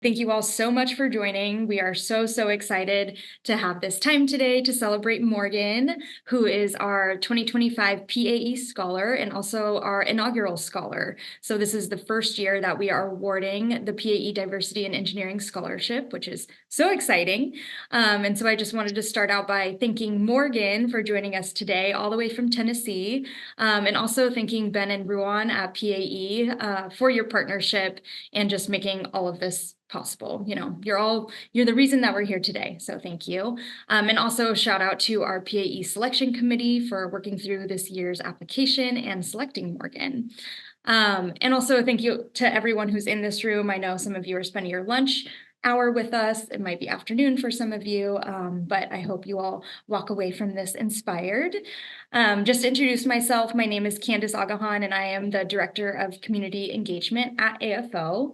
Thank you all so much for joining. We are so excited to have this time today to celebrate Morgan, who is our 2025 PAE Scholar and also our inaugural Scholar. So this is the first year that we are awarding the PAE Diversity and Engineering Scholarship, which is so exciting. And so I just wanted to start out by thanking Morgan for joining us today, all the way from Tennessee, and also thanking Ben and Ruan at PAE for your partnership and just making all of this possible. You're the reason that we're here today. So thank you. And also shout out to our PAE selection committee for working through this year's application and selecting Morgan. And also thank you to everyone who's in this room. I know some of you are spending your lunch hour with us. It might be afternoon for some of you, but I hope you all walk away from this inspired. Just to introduce myself, my name is Candace Agahan, and I am the Director of Community Engagement at AFO.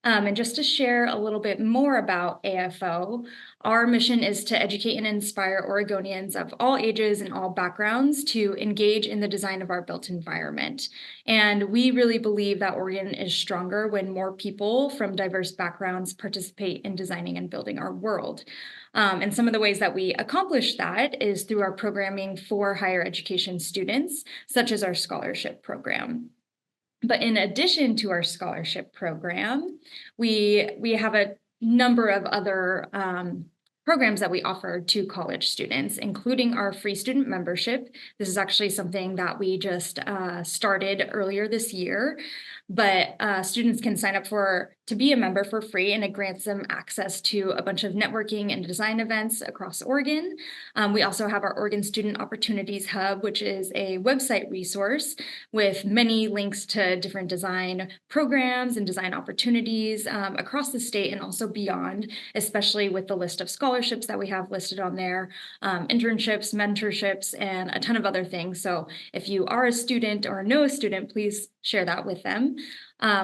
And just to share a little bit more about AFO, our mission is to educate and inspire Oregonians of all ages and all backgrounds to engage in the design of our built environment. And we really believe that Oregon is stronger when more people from diverse backgrounds participate in designing and building our world. And some of the ways that we accomplish that is through our programming for higher education students, such as our scholarship program. But in addition to our scholarship program, we have a number of other programs that we offer to college students, including our free student membership. This is actually something that we just started earlier this year, but students can sign up to be a member for free, and it grants them access to a bunch of networking and design events across Oregon. We also have our Oregon Student Opportunities Hub, which is a website resource with many links to different design programs and design opportunities across the state and also beyond, especially with the list of scholarships that we have listed on there, internships, mentorships, and a ton of other things. So if you are a student or know a student, please share that with them.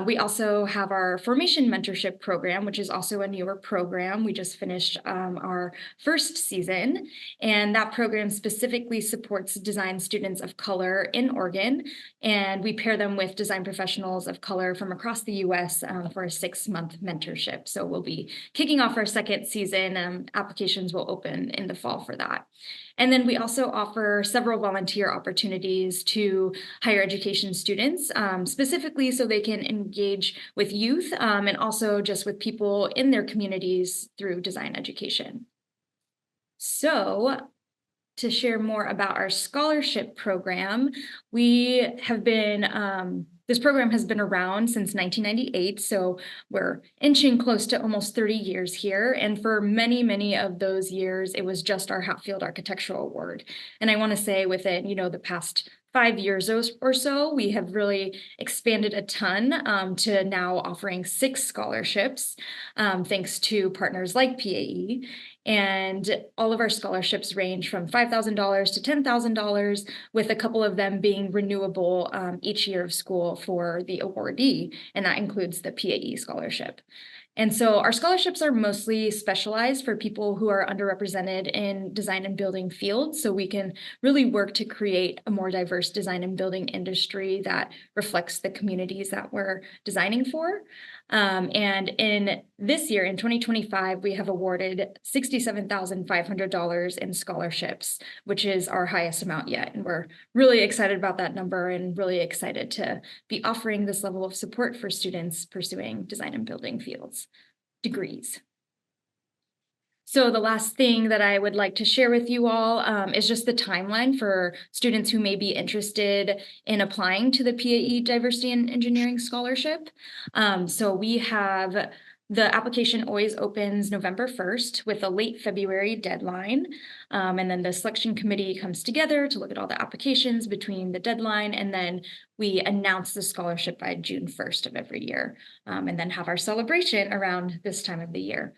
We also have our formation mentorship program, which is also a newer program. We just finished our first season, and that program specifically supports design students of color in Oregon, and we pair them with design professionals of color from across the U.S. For a 6-month mentorship. So we'll be kicking off our second season. Applications will open in the fall for that. And then we also offer several volunteer opportunities to higher education students, specifically so they can engage with youth and also just with people in their communities through design education. So to share more about our scholarship program, this program has been around since 1998, so we're inching close to almost 30 years here. And for many of those years, it was just our Hatfield Architectural Award. And I want to say within, the past 5 years or so, we have really expanded a ton to now offering 6 scholarships, thanks to partners like PAE. And all of our scholarships range from $5,000 to $10,000, with a couple of them being renewable each year of school for the awardee, and that includes the PAE scholarship. And so our scholarships are mostly specialized for people who are underrepresented in design and building fields, so we can really work to create a more diverse design and building industry that reflects the communities that we're designing for. And in this year, in 2025, we have awarded $67,500 in scholarships, which is our highest amount yet. And we're really excited about that number and really excited to be offering this level of support for students pursuing design and building fields degrees. So the last thing that I would like to share with you all is just the timeline for students who may be interested in applying to the PAE Diversity and Engineering Scholarship. So we have the application always opens November 1st with a late February deadline. And then the selection committee comes together to look at all the applications between the deadline, and then we announce the scholarship by June 1st of every year, and then have our celebration around this time of the year.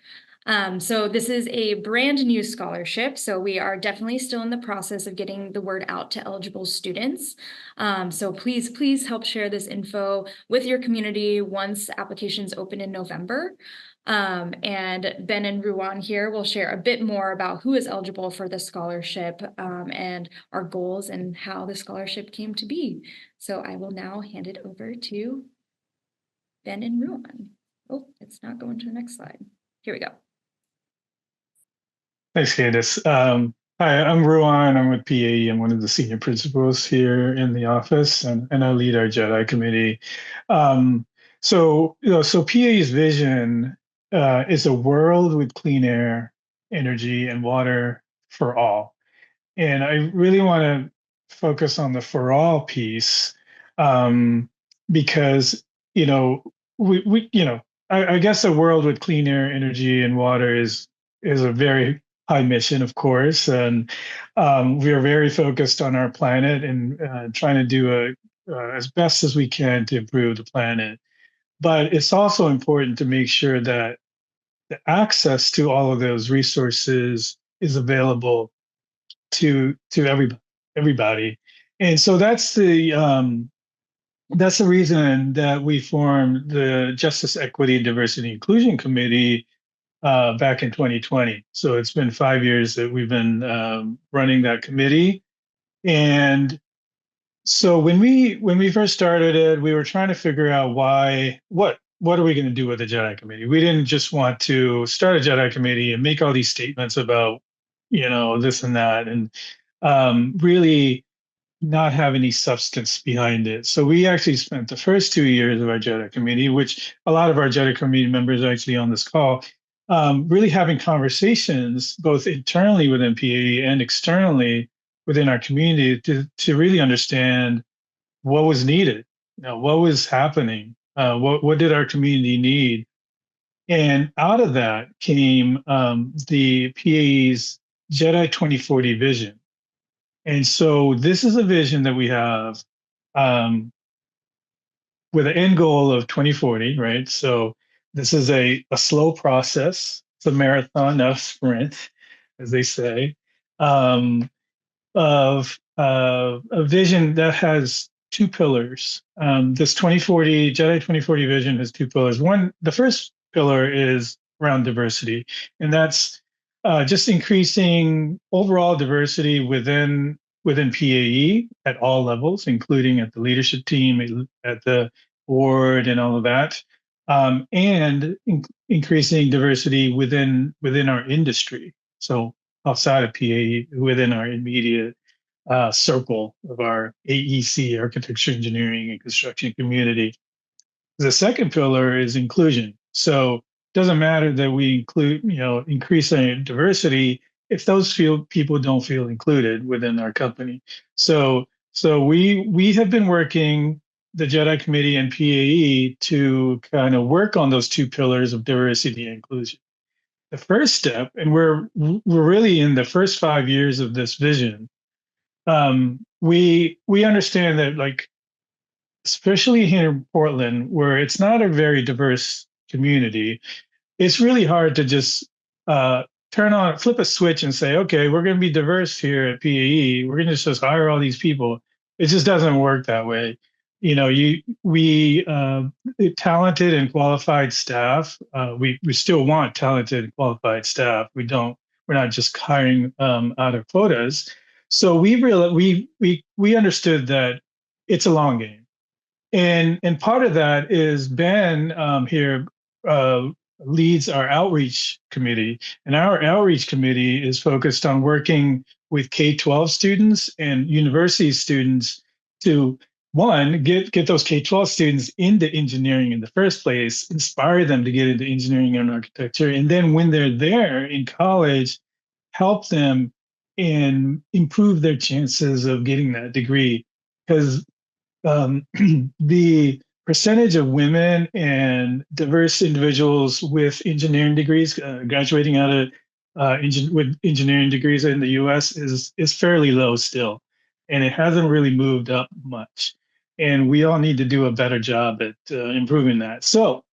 So this is a brand new scholarship, so we are definitely still in the process of getting the word out to eligible students. So please help share this info with your community once applications open in November. And Ben and Ruan here will share a bit more about who is eligible for the scholarship and our goals and how the scholarship came to be. So I will now hand it over to Ben and Ruan. Oh, it's not going to the next slide. Here we go. Thanks, Candace. Hi, I'm Ruan. I'm with PAE. I'm one of the senior principals here in the office, and I lead our JEDI committee. So PAE's vision is a world with clean air, energy, and water for all. And I really want to focus on the for all piece, because, you know, I guess a world with clean air, energy, and water is a very high mission, of course. And we are very focused on our planet and trying to do as best as we can to improve the planet. But it's also important to make sure that the access to all of those resources is available to everybody. And so that's the reason that we formed the Justice, Equity, Diversity, Inclusion Committee back in 2020. So it's been 5 years that we've been running that committee. And so when we first started it, we were trying to figure out what are we going to do with the JEDI committee? We didn't just want to start a JEDI committee and make all these statements about, this and that, and really not have any substance behind it. So we actually spent the first 2 years of our JEDI committee, which a lot of our JEDI committee members are actually on this call, really having conversations both internally within PAE and externally within our community to really understand what was needed, what was happening, what did our community need. And out of that came the PAE's JEDI 2040 vision. And so this is a vision that we have with an end goal of 2040, right? So this is a slow process. It's a marathon, not a sprint, as they say, of a vision that has two pillars. This 2040 JEDI 2040 vision has two pillars. One, the first pillar is around diversity, and that's just increasing overall diversity within PAE at all levels, including at the leadership team, at the board, and all of that, and increasing diversity within our industry. So outside of PAE, within our immediate circle of our AEC, architecture, engineering, and construction community. The second pillar is inclusion. So it doesn't matter that we increase our diversity if those people don't feel included within our company. So we have been working, the JEDI committee and PAE, to kind of work on those two pillars of diversity and inclusion. The first step, and we're really in the first 5 years of this vision, we understand that, like, especially here in Portland, where it's not a very diverse community, it's really hard to just flip a switch and say, okay, we're going to be diverse here at PAE. We're going to just hire all these people. It just doesn't work that way. We talented and qualified staff. We still want talented and qualified staff. We're not just hiring out of quotas. So we understood that it's a long game. And part of that is Ben here leads our outreach committee, and our outreach committee is focused on working with K-12 students and university students to, one, get those K-12 students into engineering in the first place, inspire them to get into engineering and architecture, and then when they're there in college, help them and improve their chances of getting that degree. Because the percentage of women and diverse individuals with engineering degrees graduating out of with engineering degrees in the U.S. is fairly low still, and it hasn't really moved up much. And we all need to do a better job at improving that. So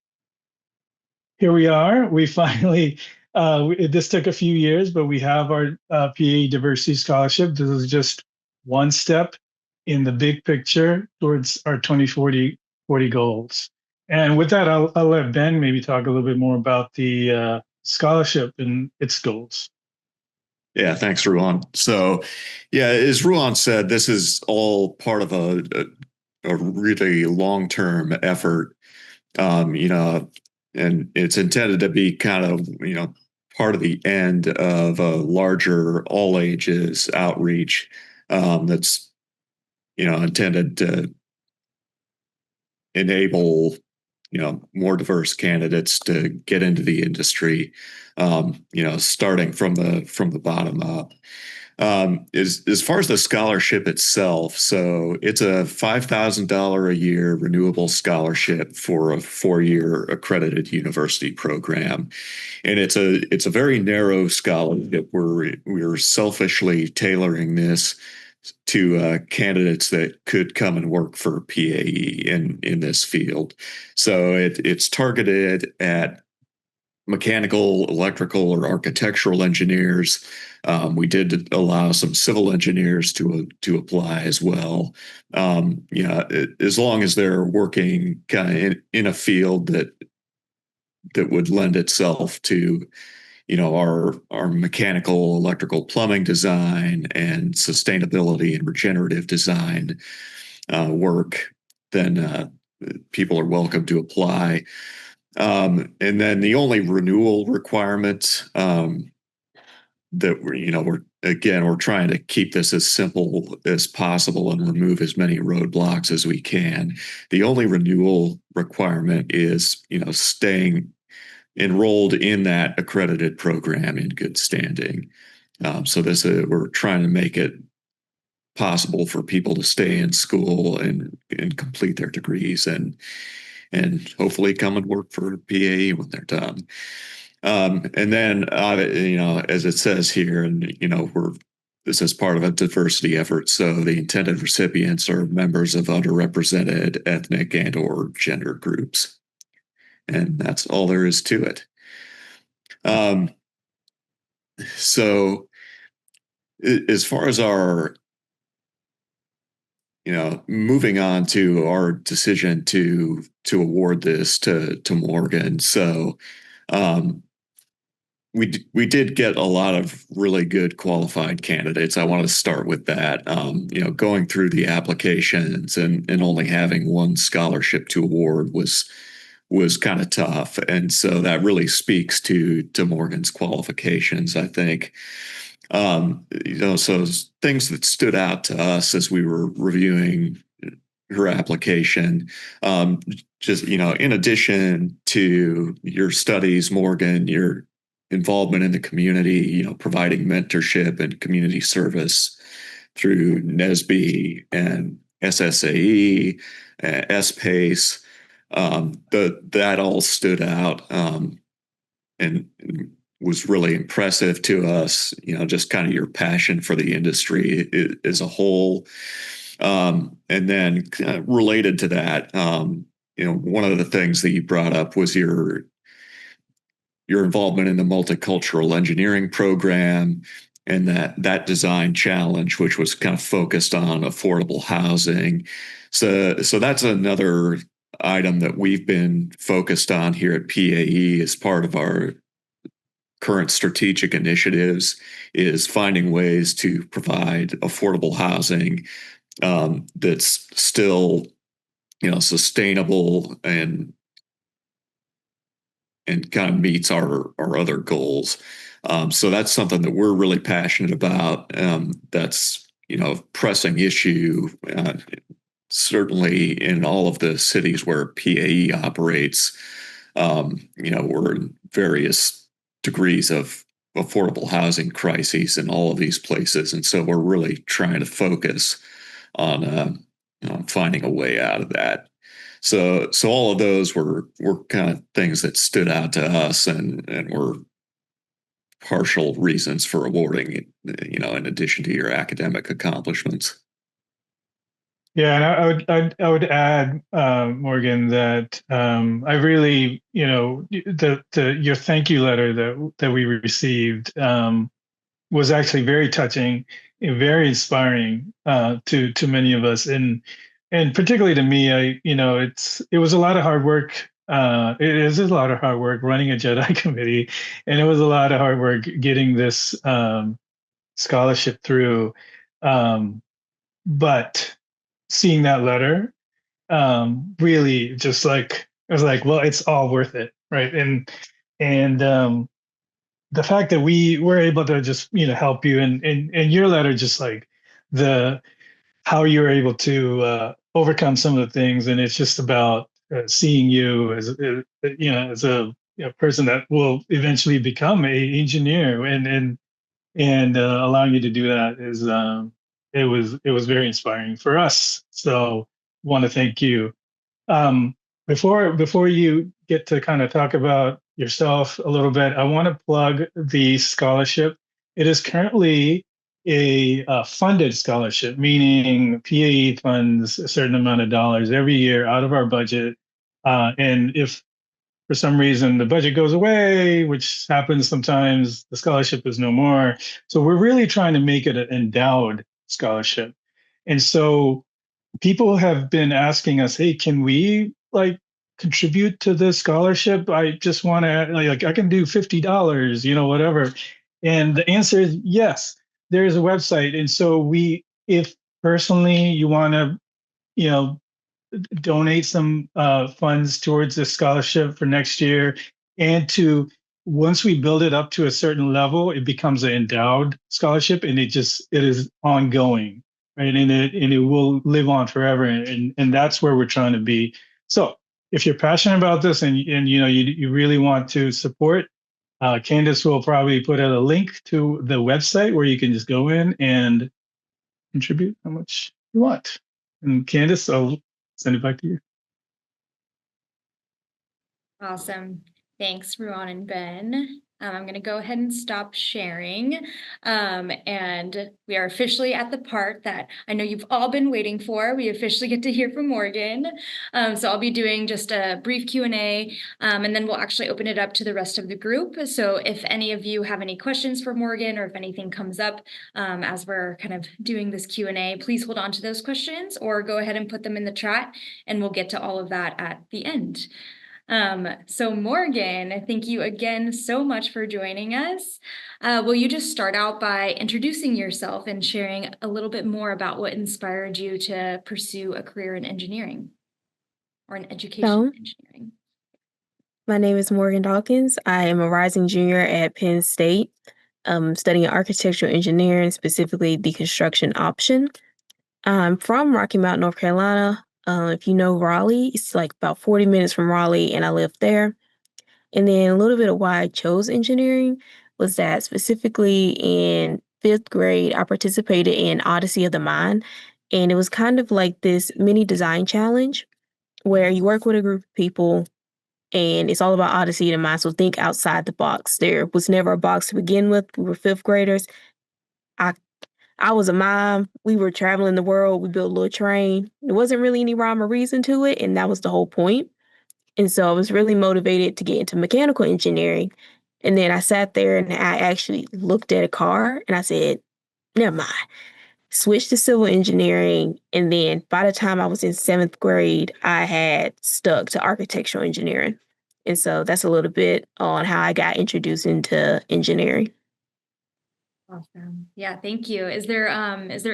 here we are. We finally, this took a few years, but we have our PAE Diversity Scholarship. This is just one step in the big picture towards our 2040 goals. And with that, I'll let Ben maybe talk a little bit more about the scholarship and its goals. Yeah, thanks, Ruan. So, yeah, as Ruan said, this is all part of a really long-term effort. and it's intended to be kind of, part of the end of a larger all ages outreach that's, intended to enable, more diverse candidates to get into the industry, starting from the bottom up. As far as the scholarship itself, so it's a $5,000 a year renewable scholarship for a 4-year accredited university program, and it's a very narrow scholarship. We're selfishly tailoring this to candidates that could come and work for PAE in this field. So it's targeted at mechanical, electrical, or architectural engineers. We did allow some civil engineers to apply as well. As long as they're working kind of in a field that would lend itself to, our mechanical, electrical, plumbing design and sustainability and regenerative design work, then people are welcome to apply. And then the only renewal requirement that we're trying to keep this as simple as possible and remove as many roadblocks as we can. The only renewal requirement is, staying enrolled in that accredited program in good standing. So we're trying to make it possible for people to stay in school and complete their degrees and hopefully come and work for PAE when they're done. And then, as it says here, and this is part of a diversity effort. So the intended recipients are members of underrepresented ethnic and/or gender groups, and that's all there is to it. So as far as our, moving on to our decision to award this to Morgan. So we did get a lot of really good qualified candidates. I want to start with that. Going through the applications and only having one scholarship to award was kind of tough. And so that really speaks to Morgan's qualifications, I think. So things that stood out to us as we were reviewing her application, just, in addition to your studies, Morgan, your involvement in the community, providing mentorship and community service through NSBE and SSAE, SPACE, that all stood out and was really impressive to us, just kind of your passion for the industry as a whole. And then related to that, one of the things that you brought up was your involvement in the multicultural engineering program and that design challenge, which was kind of focused on affordable housing. So that's another item that we've been focused on here at PAE as part of our current strategic initiatives, is finding ways to provide affordable housing that's still, sustainable and kind of meets our other goals. So that's something that we're really passionate about. That's, pressing issue, certainly in all of the cities where PAE operates. We're in various degrees of affordable housing crises in all of these places. And so we're really trying to focus on finding a way out of that. So all of those were kind of things that stood out to us and were partial reasons for awarding it, in addition to your academic accomplishments. Yeah, and I would add, Morgan, that I really, your thank you letter that we received was actually very touching and very inspiring to many of us, and particularly to me. It was a lot of hard work. It is a lot of hard work running a JEDI committee, and it was a lot of hard work getting this scholarship through. But seeing that letter really just like, I was like, well, it's all worth it. right? And the fact that we were able to just help you, and your letter, just like the how you were able to overcome some of the things, and it's just about seeing you as as a person that will eventually become a engineer, and allowing you to do that is it was very inspiring for us. So want to thank you. Um, before you get to kind of talk about yourself a little bit, I want to plug the scholarship. It is currently a funded scholarship, meaning PAE funds a certain amount of dollars every year out of our budget. And if for some reason the budget goes away, which happens sometimes, the scholarship is no more. So we're really trying to make it an endowed scholarship. And so people have been asking us, hey, can we like contribute to this scholarship? I just want to like I can do $50, whatever. And the answer is yes. There is a website. And so if personally you want to, you know, donate some funds towards this scholarship for next year, and to once we build it up to a certain level, it becomes an endowed scholarship, and it is ongoing, right? And it will live on forever, and that's where we're trying to be. So if you're passionate about this, and you really want to support, Candace will probably put out a link to the website where you can just go in and contribute how much you want. And Candace, I'll send it back to you. Awesome. Thanks, Ruan and Ben. I'm going to go ahead and stop sharing. And we are officially at the part that I know you've all been waiting for. We officially get to hear from Morgan. So I'll be doing just a brief Q&A, and then we'll actually open it up to the rest of the group. So if any of you have any questions for Morgan, or if anything comes up as we're kind of doing this Q&A, please hold on to those questions or go ahead and put them in the chat, and we'll get to all of that at the end. So Morgan, thank you again so much for joining us. Will you just start out by introducing yourself and sharing a little bit more about what inspired you to pursue a career in engineering or an education in engineering? My name is Morgan Dawkins. I am a rising junior at Penn State, studying architectural engineering, specifically the construction option. I'm from Rocky Mount, North Carolina. If you know Raleigh, it's like about 40 minutes from Raleigh, and I live there. And then a little bit of why I chose engineering was that specifically in fifth grade, I participated in Odyssey of the Mind. And it was kind of like this mini design challenge where you work with a group of people and it's all about Odyssey of the Mind. So think outside the box. There was never a box to begin with. We were fifth graders. I was a mom. We were traveling the world. We built a little train. There wasn't really any rhyme or reason to it, and that was the whole point. And so I was really motivated to get into mechanical engineering. And then I sat there and I actually looked at a car and I said, never mind. Switched to civil engineering. And then by the time I was in seventh grade, I had stuck to architectural engineering. And so that's a little bit on how I got introduced into engineering. Awesome. Yeah, thank you. Is there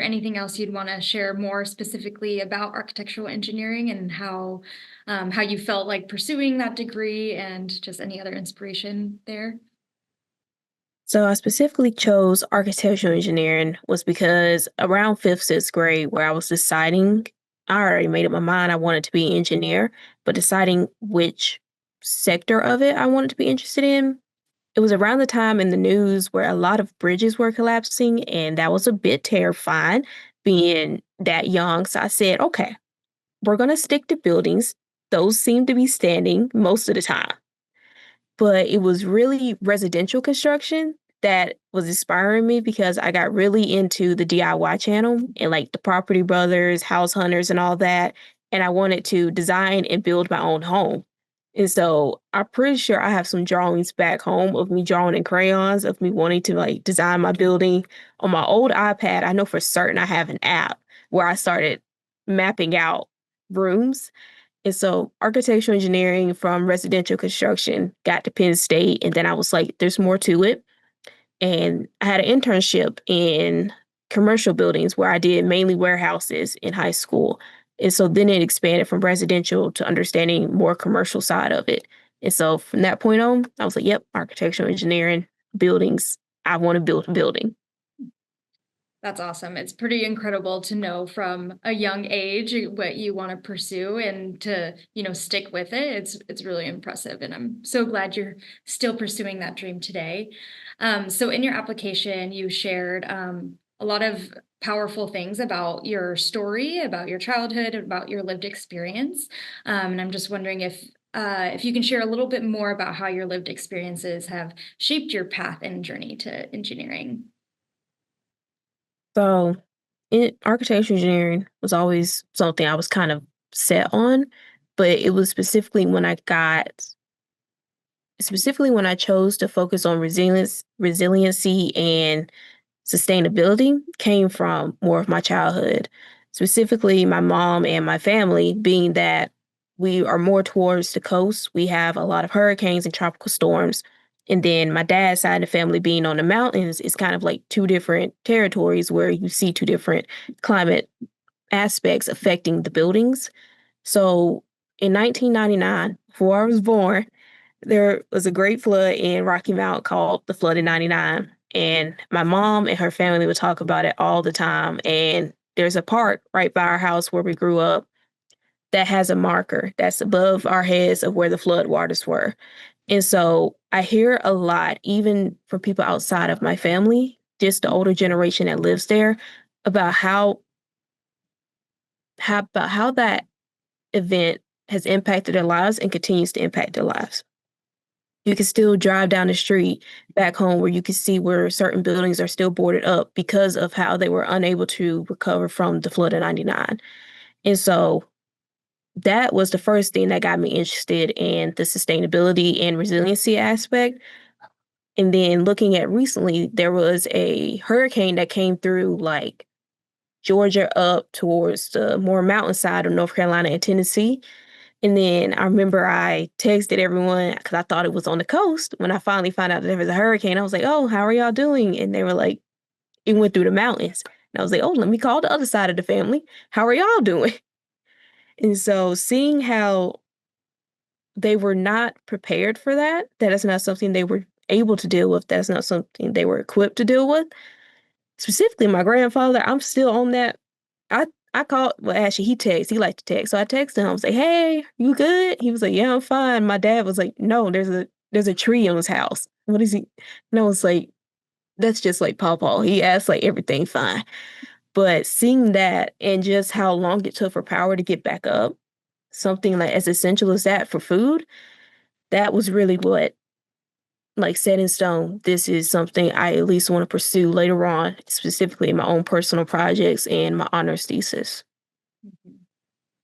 anything else you'd want to share more specifically about architectural engineering and how you felt like pursuing that degree, and just any other inspiration there? So I specifically chose architectural engineering was because around fifth, sixth grade, where I was deciding, I already made up my mind I wanted to be an engineer, but deciding which sector of it I wanted to be interested in. It was around the time in the news where a lot of bridges were collapsing, and that was a bit terrifying being that young. So I said, okay, we're going to stick to buildings. Those seem to be standing most of the time. But it was really residential construction that was inspiring me because I got really into the DIY channel and like the Property Brothers, House Hunters, and all that. And I wanted to design and build my own home. And so I'm pretty sure I have some drawings back home of me drawing in crayons, of me wanting to like design my building. On my old iPad, I know for certain I have an app where I started mapping out rooms. And so architectural engineering from residential construction got to Penn State. And then I was like, there's more to it. And I had an internship in commercial buildings where I did mainly warehouses in high school. And so then it expanded from residential to understanding more commercial side of it. And so from that point on, I was like, yep, architectural engineering, buildings. I want to build a building. That's awesome. It's pretty incredible to know from a young age what you want to pursue and to, stick with it. It's really impressive. And I'm so glad you're still pursuing that dream today. So in your application, you shared a lot of powerful things about your story, about your childhood, about your lived experience. And I'm just wondering if you can share a little bit more about how your lived experiences have shaped your path and journey to engineering. So architectural engineering was always something I was kind of set on, but it was specifically when I chose to focus on resiliency and sustainability came from more of my childhood, specifically my mom and my family, being that we are more towards the coast. We have a lot of hurricanes and tropical storms. And then my dad's side of the family being on the mountains is kind of like two different territories where you see two different climate aspects affecting the buildings. So in 1999, before I was born, there was a great flood in Rocky Mount called the Flood in 99. And my mom and her family would talk about it all the time. And there's a park right by our house where we grew up that has a marker that's above our heads of where the flood waters were. And so I hear a lot, even from people outside of my family, just the older generation that lives there, about how that event has impacted their lives and continues to impact their lives. You can still drive down the street back home where you can see where certain buildings are still boarded up because of how they were unable to recover from the flood of 99. And so that was the first thing that got me interested in the sustainability and resiliency aspect. And then looking at recently, there was a hurricane that came through like Georgia up towards the more mountainside of North Carolina and Tennessee. And then I remember I texted everyone because I thought it was on the coast. When I finally found out that there was a hurricane, I was like, oh, how are y'all doing? And they were like, it went through the mountains. And I was like, oh, let me call the other side of the family. How are y'all doing? And so seeing how they were not prepared for that, that is not something they were able to deal with. That's not something they were equipped to deal with. Specifically, my grandfather, I'm still on that. I I called, well, actually, he liked to text. So I texted him, I was like, hey, you good? He was like, yeah, I'm fine. My dad was like, no, there's a tree on his house. What is he? And I was like, that's just like Pawpaw. He asked like everything fine. But seeing that and just how long it took for power to get back up, something like as essential as that for food, that was really what like set in stone. This is something I at least want to pursue later on, specifically in my own personal projects and my honors thesis. Mhm.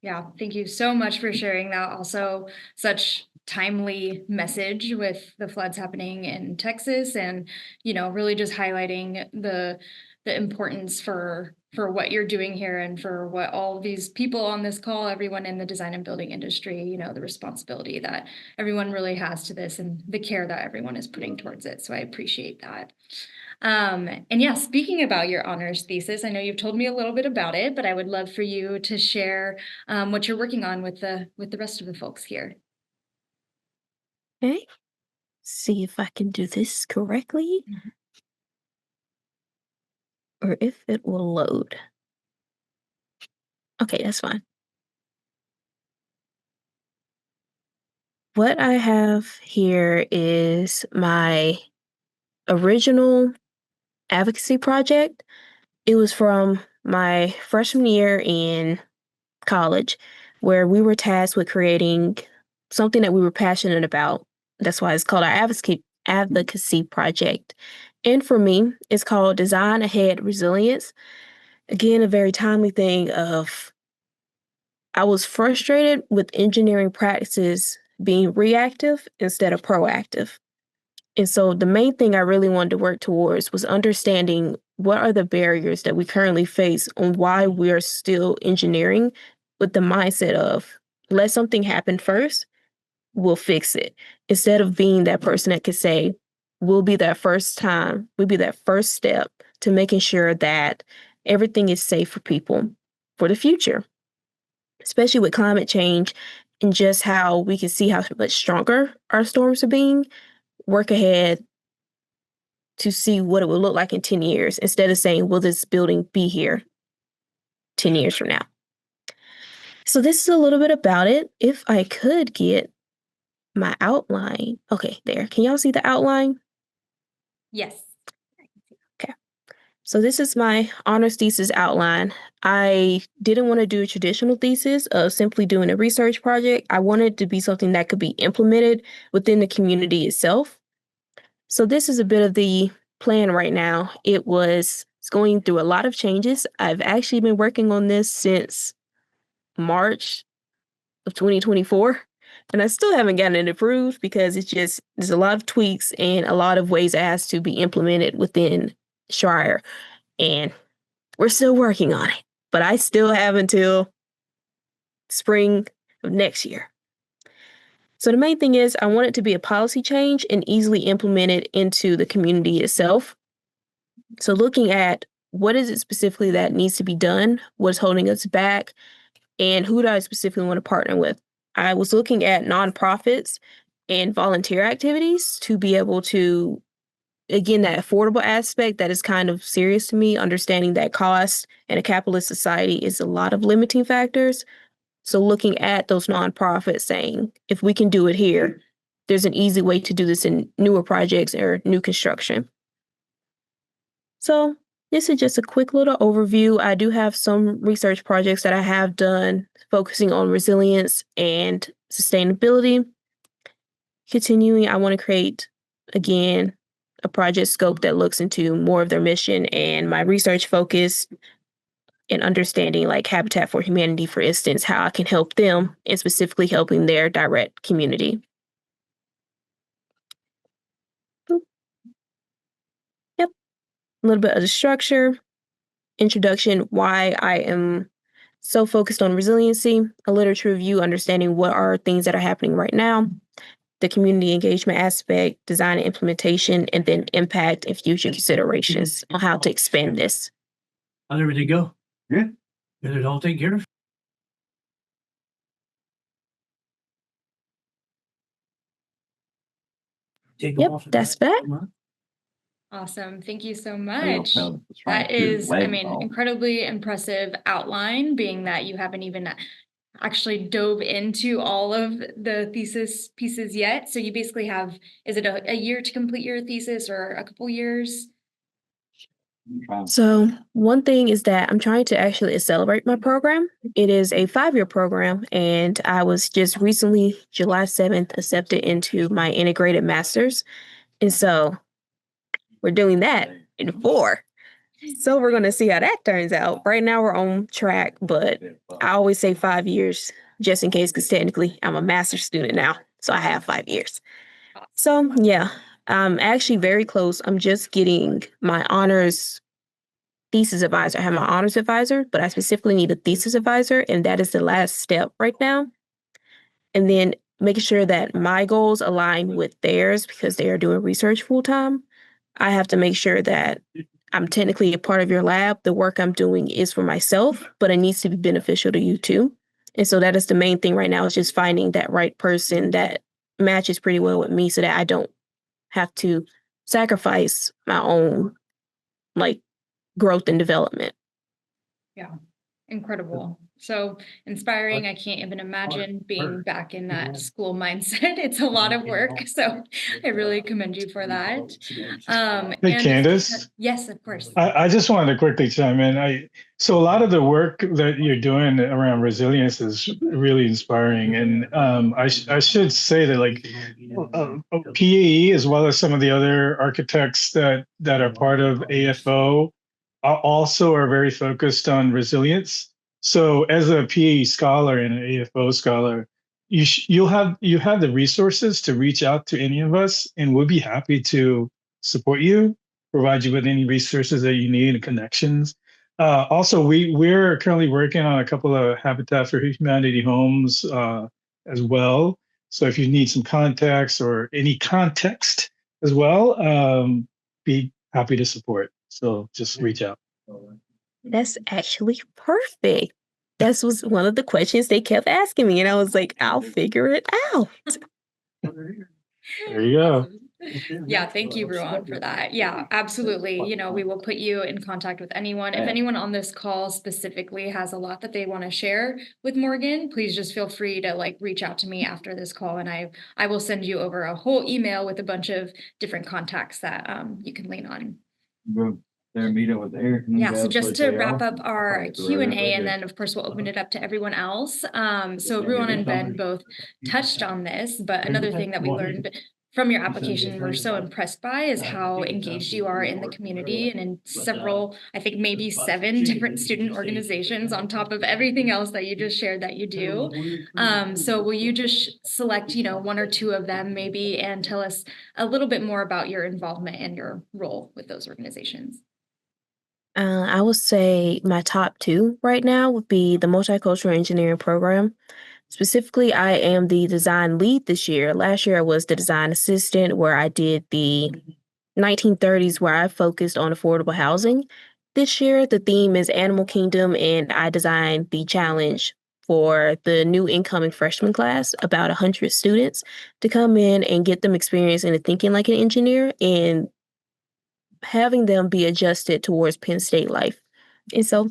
Yeah, thank you so much for sharing that. Also, such timely message with the floods happening in Texas, and really just highlighting the importance for what you're doing here and for what all these people on this call, everyone in the design and building industry, the responsibility that everyone really has to this and the care that everyone is putting towards it. So I appreciate that. And yeah, speaking about your honors thesis, I know you've told me a little bit about it, but I would love for you to share what you're working on with the rest of the folks here. Okay. See if I can do this correctly Mhm. or if it will load. Okay, that's fine. What I have here is my original advocacy project. It was from my freshman year in college, where we were tasked with creating something that we were passionate about. That's why it's called our advocacy project. And for me, it's called Design Ahead Resilience. Again, a very timely thing of I was frustrated with engineering practices being reactive instead of proactive. And so the main thing I really wanted to work towards was understanding what are the barriers that we currently face and why we are still engineering with the mindset of let something happen first, we'll fix it. Instead of being that person that could say, we'll be that first step to making sure that everything is safe for people for the future. Especially with climate change, and just how we can see how much stronger our storms are being, work ahead to see what it will look like in 10 years instead of saying, will this building be here 10 years from now? So this is a little bit about it. If I could get my outline. Okay, there. Can y'all see the outline? Yes. Okay. So this is my honors thesis outline. I didn't want to do a traditional thesis of simply doing a research project. I wanted to be something that could be implemented within the community itself. So this is a bit of the plan right now. It's going through a lot of changes. I've actually been working on this since March of 2024. And I still haven't gotten it approved because there's a lot of tweaks and a lot of ways it has to be implemented within Schreier. And we're still working on it, but I still have until spring of next year. So the main thing is I want it to be a policy change and easily implemented into the community itself. So looking at what is it specifically that needs to be done, what's holding us back, and who do I specifically want to partner with. I was looking at nonprofits and volunteer activities to be able to, again, that affordable aspect that is kind of serious to me, understanding that cost in a capitalist society is a lot of limiting factors. So looking at those nonprofits saying, if we can do it here, there's an easy way to do this in newer projects or new construction. So this is just a quick little overview. I do have some research projects that I have done focusing on resilience and sustainability. Continuing, I want to create, again, a project scope that looks into more of their mission and my research focus and understanding like Habitat for Humanity, for instance, how I can help them and specifically helping their direct community. Boop. Yep. A little bit of the structure, introduction, why I am so focused on resiliency, a literature review, understanding what are things that are happening right now, the community engagement aspect, design and implementation, and then impact and future considerations on how to expand this. How's everything go? Yeah. Is it all taken care of? Yep, that's that. Awesome. Thank you so much. That is, incredibly impressive outline, being that you haven't even actually dove into all of the thesis pieces yet. So you basically have, is it a year to complete your thesis or a couple years? So one thing is that I'm trying to actually accelerate my program. It is a 5-year program, and I was just recently, July 7th, accepted into my integrated master's. And so we're doing that in 4. So we're going to see how that turns out. Right now we're on track, but I always say 5 years just in case, because technically I'm a master's student now. So I have 5 years. So yeah, I'm actually very close. I'm just getting my honors thesis advisor. I have my honors advisor, but I specifically need a thesis advisor. And that is the last step right now. And then making sure that my goals align with theirs because they are doing research full time. I have to make sure that I'm technically a part of your lab. The work I'm doing is for myself, but it needs to be beneficial to you too. And so that is the main thing right now, is just finding that right person that matches pretty well with me so that I don't have to sacrifice my own growth and development. Yeah, incredible. So inspiring. I can't even imagine being back in that school mindset. It's a lot of work. So I really commend you for that. Hey, Candace. Yes, of course. I just wanted to quickly chime in. So a lot of the work that you're doing around resilience is really inspiring. And I should say that PAE, as well as some of the other architects that are part of AFO, also are very focused on resilience. So as a PAE scholar and an AFO scholar, you have the resources to reach out to any of us, and we'll be happy to support you, provide you with any resources that you need and connections. Also, we're currently working on a couple of Habitat for Humanity homes as well. So if you need some contacts or any context as well, be happy to support. So just reach out. That's actually perfect. That was one of the questions they kept asking me. And I was like, I'll figure it out. There you go. Yeah, thank you, Ruan, for that. Yeah, absolutely. We will put you in contact with anyone. If anyone on this call specifically has a lot that they want to share with Morgan, please just feel free to reach out to me after this call, and I will send you over a whole email with a bunch of different contacts that you can lean on. Their meet over there. Yeah, so just to wrap up our Q&A, and then of course we'll open it up to everyone else. So Ruan and Ben both touched on this, but another thing that we learned from your application we're so impressed by is how engaged you are in the community and in several, I think maybe 7 different student organizations on top of everything else that you just shared that you do. So will you just select, 1 or 2 of them maybe and tell us a little bit more about your involvement and your role with those organizations? I would say my top 2 right now would be the Multicultural Engineering Program. Specifically, I am the design lead this year. Last year, I was the design assistant where I did the 1930s where I focused on affordable housing. This year, the theme is Animal Kingdom, and I designed the challenge for the new incoming freshman class, about 100 students, to come in and get them experience into thinking like an engineer and having them be adjusted towards Penn State life. And so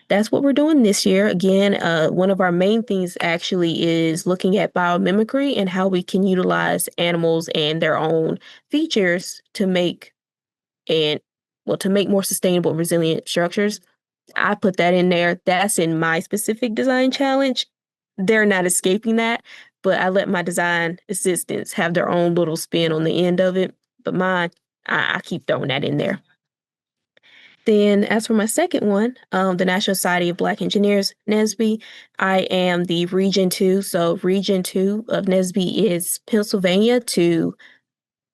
that's what we're doing this year. Again, one of our main things actually is looking at biomimicry and how we can utilize animals and their own features to make more sustainable, resilient structures. I put that in there. That's in my specific design challenge. They're not escaping that, but I let my design assistants have their own little spin on the end of it. But mine, I keep throwing that in there. Then as for my second one, the National Society of Black Engineers, NSBE, I am the Region 2. So Region 2 of NSBE is Pennsylvania to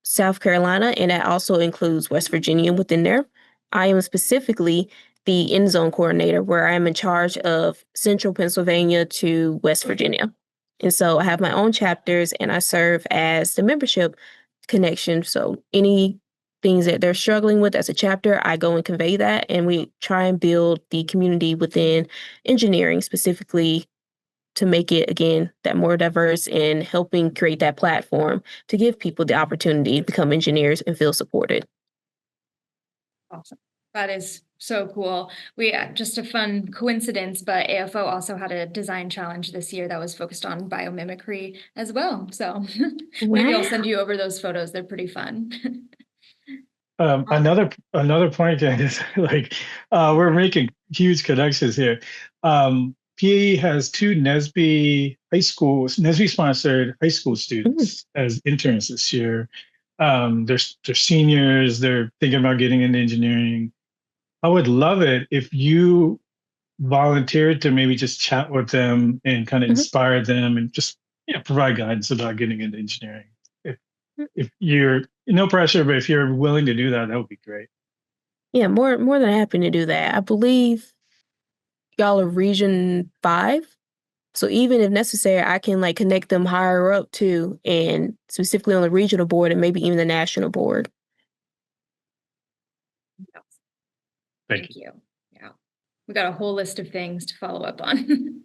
South Carolina, and that also includes West Virginia within there. I am specifically the end zone coordinator, where I'm in charge of Central Pennsylvania to West Virginia. And so I have my own chapters, and I serve as the membership connection. So any things that they're struggling with as a chapter, I go and convey that, and we try and build the community within engineering specifically to make it, again, that more diverse and helping create that platform to give people the opportunity to become engineers and feel supported. Awesome. That is so cool. We just a fun coincidence, but AFO also had a design challenge this year that was focused on biomimicry as well. So maybe I'll send you over those photos. They're pretty fun. Another point is we're making huge connections here. PAE has 2 NSBE sponsored high school students as interns this year. They're seniors. They're thinking about getting into engineering. I would love it if you volunteered to maybe just chat with them and kind of inspire them and just provide guidance about getting into engineering. If you're no pressure, but if you're willing to do that, that would be great. Yeah, more than happy to do that. I believe y'all are Region 5. So even if necessary, I can connect them higher up too, and specifically on the regional board and maybe even the national board. Thank you. Yeah, we got a whole list of things to follow up on.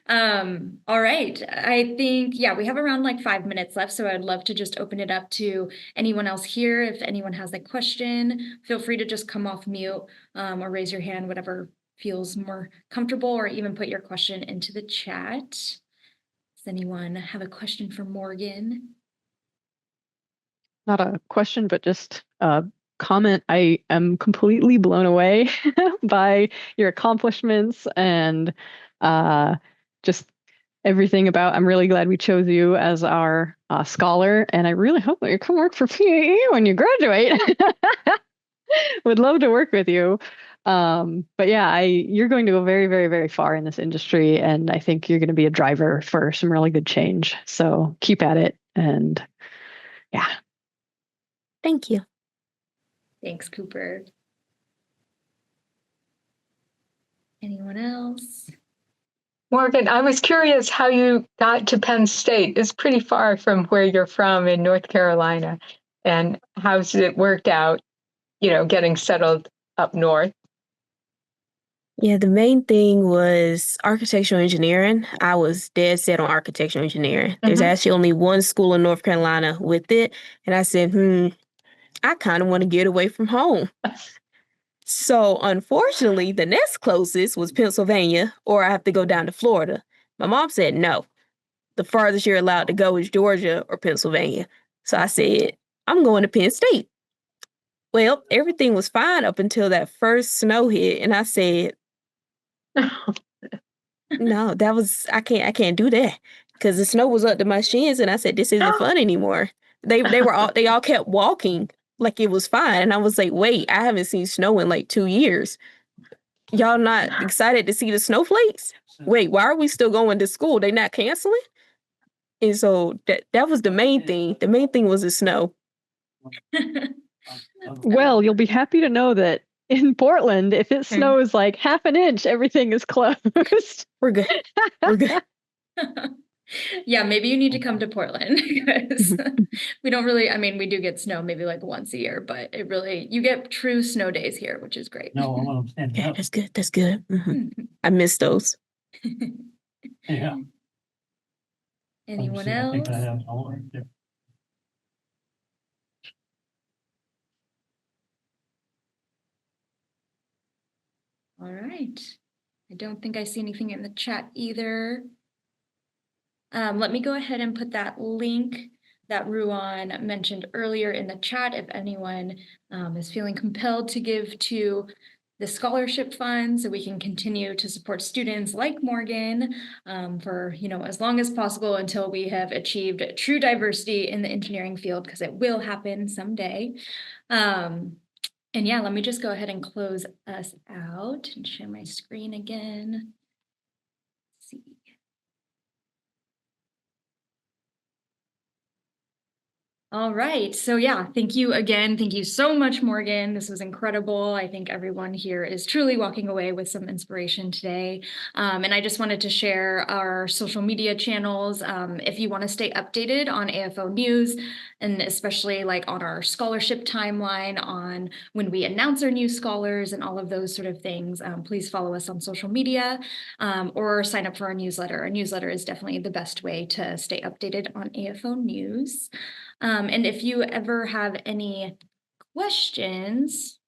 All right. I think, we have around 5 minutes left, so I'd love to just open it up to anyone else here. If anyone has a question, feel free to just come off mute or raise your hand, whatever feels more comfortable, or even put your question into the chat. Does anyone have a question for Morgan? Not a question, but just a comment. I am completely blown away by your accomplishments and just everything about. I'm really glad we chose you as our scholar, and I really hope that you come work for PAE when you graduate. Would love to work with you. But yeah, you're going to go very, very, very far in this industry, and I think you're going to be a driver for some really good change. So keep at it, and yeah. Thank you. Thanks, Cooper. Anyone else? Morgan, I was curious how you got to Penn State. It's pretty far from where you're from in North Carolina. And how's it worked out, getting settled up north? Yeah, the main thing was architectural engineering. I was dead set on architectural engineering. There's actually only one school in North Carolina with it. And I said, I kind of want to get away from home. So unfortunately, the next closest was Pennsylvania, or I have to go down to Florida. My mom said no. The farthest you're allowed to go is Georgia or Pennsylvania. So I said, I'm going to Penn State. Well, everything was fine up until that first snow hit, and I said, no, I can't do that. Because the snow was up to my shins, and I said, this isn't fun anymore. They all kept walking like it was fine. And I was like, wait, I haven't seen snow in like 2 years. Y'all not excited to see the snowflakes? Wait, why are we still going to school? They not canceling? And so that was the main thing. The main thing was the snow. Well, you'll be happy to know that in Portland, if it snows like half an inch, everything is closed. We're good. We're good. Yeah, maybe you need to come to Portland because we don't really, I mean, we do get snow maybe like once a year, but you get true snow days here, which is great. No, I want to stand Yeah, up. that's good. That's good. I miss those. Yeah. Anyone I think I else? have all right there. All right. I don't think I see anything in the chat either. Let me go ahead and put that link that Ruan mentioned earlier in the chat if anyone is feeling compelled to give to the scholarship fund so we can continue to support students like Morgan for as long as possible until we have achieved true diversity in the engineering field, because it will happen someday. And yeah, let me just go ahead and close us out and share my screen again. Let's see. All right. So yeah, thank you again. Thank you so much, Morgan. This was incredible. I think everyone here is truly walking away with some inspiration today. And I just wanted to share our social media channels. If you want to stay updated on AFO news, and especially like on our scholarship timeline, on when we announce our new scholars and all of those sort of things, please follow us on social media or sign up for our newsletter. Our newsletter is definitely the best way to stay updated on AFO news. And if you ever have any questions,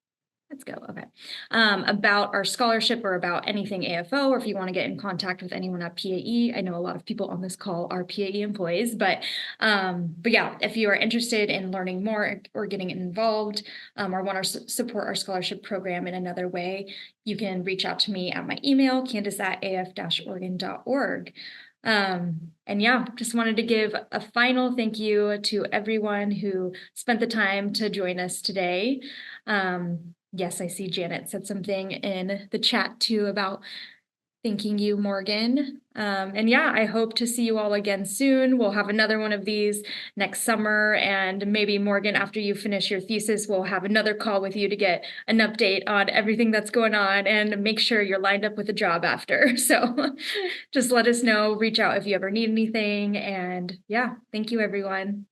let's go, okay, about our scholarship or about anything AFO, or if you want to get in contact with anyone at PAE, I know a lot of people on this call are PAE employees, but yeah, if you are interested in learning more or getting involved or want to support our scholarship program in another way, you can reach out to me at my email, candace@af-oregon.org. And yeah, just wanted to give a final thank you to everyone who spent the time to join us today. Yes, I see Janet said something in the chat too about thanking you, Morgan. And yeah, I hope to see you all again soon. We'll have another one of these next summer, and maybe Morgan, after you finish your thesis, we'll have another call with you to get an update on everything that's going on and make sure you're lined up with a job after. So just let us know, reach out if you ever need anything. And yeah, thank you, everyone.